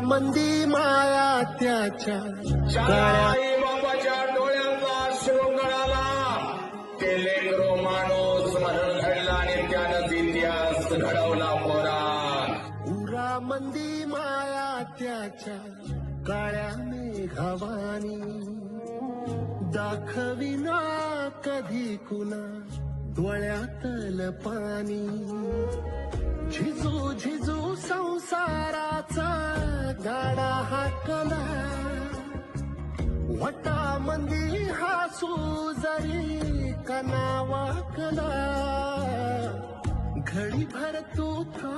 मंदी माया त्याच्या आई बाबाच्या डोळ्यांचा शृंगाराला ते लेकरो माणूस मरण घडला आणि त्यानंच इतिहास घडवला पोरा. पुरा मंदी माया त्याच्या काळ्या मेघावानी दाखविना कधी कुणा डोळ्यातल पाणी. झिजू झिजू संसाराचा गाडा हाकला वटामंदी हासू जरी कना वाकला. घडी भर तू था